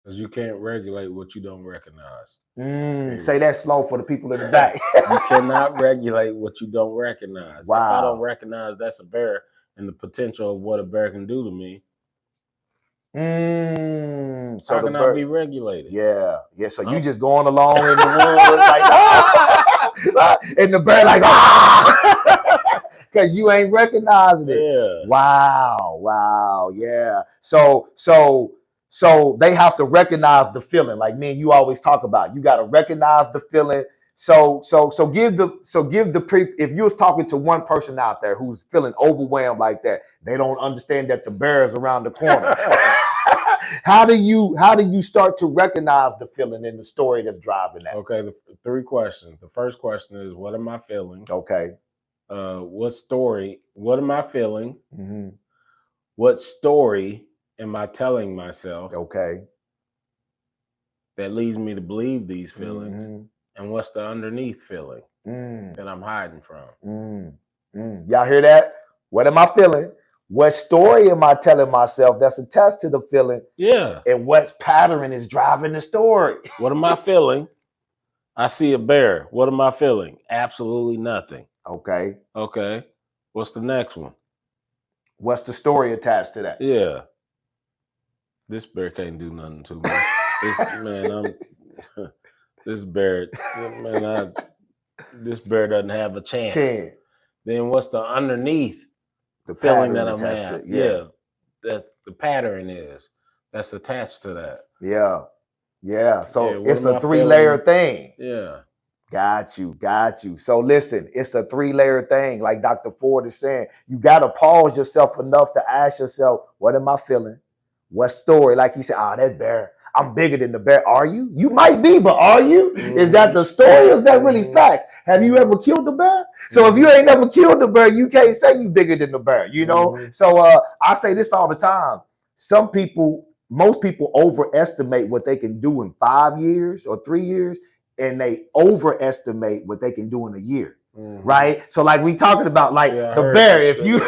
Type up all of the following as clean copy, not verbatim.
Because you can't regulate what you don't recognize. Say that slow for the people in the back. You cannot regulate what you don't recognize. If I don't Wow. recognize that's a bear and the potential of what a bear can do to me, So how the can I bird. be regulated? Yeah. So you I'm- just going along in the woods like, ah! And the bird like, ah, because you ain't recognizing it. Yeah. Wow. Yeah. So they have to recognize the feeling. Like me and you always talk about. You got to recognize the feeling. So give the if you was talking to one person out there who's feeling overwhelmed like that, they don't understand that the bear is around the corner. How do you start to recognize the feeling in the story that's driving that? Okay, the three questions. The first question is, what am I feeling? Okay. What story? What am I feeling? Mm-hmm. What story am I telling myself Okay. that leads me to believe these feelings? Mm-hmm. And what's the underneath feeling that I'm hiding from? Y'all hear that? What am I feeling? What story am I telling myself that's attached to the feeling? Yeah. And what pattern is driving the story? What am I feeling? I see a bear. What am I feeling? Absolutely nothing. Okay. Okay. What's the next one? What's the story attached to that? Yeah. This bear can't do nothing to me. This bear, man, this bear doesn't have a chance. Then what's the underneath The feeling that pattern I'm attached at? to it. Yeah. That the pattern is that's attached to that. Yeah. So What it's am a I 3-layer feeling? thing. Yeah. Got you. So listen, it's a 3-layer thing. Like Dr. Ford is saying, you got to pause yourself enough to ask yourself, what am I feeling? What story? Like he said, that bear, I'm bigger than the bear. Are you? You might be, but are you? Mm-hmm. Is that the story or is that really fact? Have you ever killed the bear? So if you ain't never killed the bear, you can't say you bigger than the bear, you know? So I say this all the time. Most people overestimate what they can do in 5 years or 3 years, and they overestimate what they can do in a year. Right? So like we talking about like the bear, if you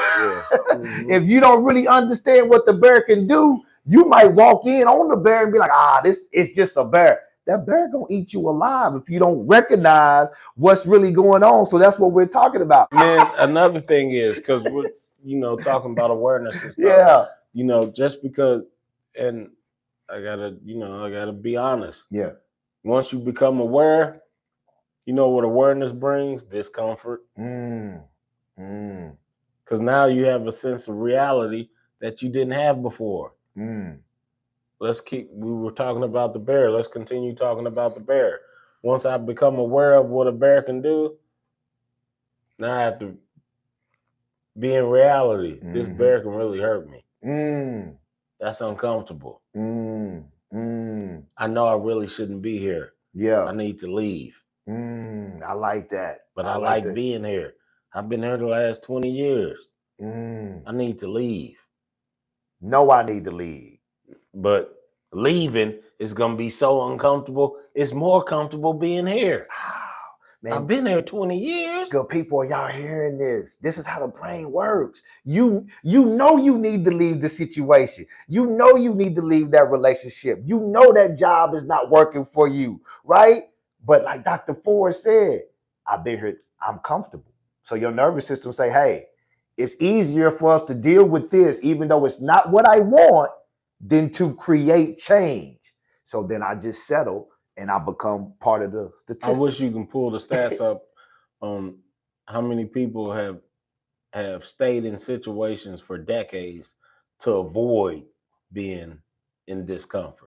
if you don't really understand what the bear can do, you might walk in on the bear and be like, this is just a bear. That bear gonna eat you alive if you don't recognize what's really going on. So that's what we're talking about. Man, another thing is because we're talking about awareness and stuff. Yeah. Just because, and I gotta be honest. Yeah. Once you become aware, you know what awareness brings? Discomfort. Because now you have a sense of reality that you didn't have before. We were talking about the bear. Let's continue talking about the bear. Once I become aware of what a bear can do, now I have to be in reality. This bear can really hurt me. That's uncomfortable. I know I really shouldn't be here. Yeah. I need to leave. I like that. But I like being here. I've been here the last 20 years. I need to leave. No, I need to leave. But leaving is going to be so uncomfortable. It's more comfortable being here. Man, I've been here 20 years. Good people, are y'all hearing this? This is how the brain works. You know you need to leave the situation. You know you need to leave that relationship. You know that job is not working for you, right? But like Dr. Ford said, I've been here, I'm comfortable. So your nervous system say, hey, it's easier for us to deal with this, even though it's not what I want, than to create change. So then I just settle and I become part of the statistics. I wish you can pull the stats up on how many people have stayed in situations for decades to avoid being in discomfort.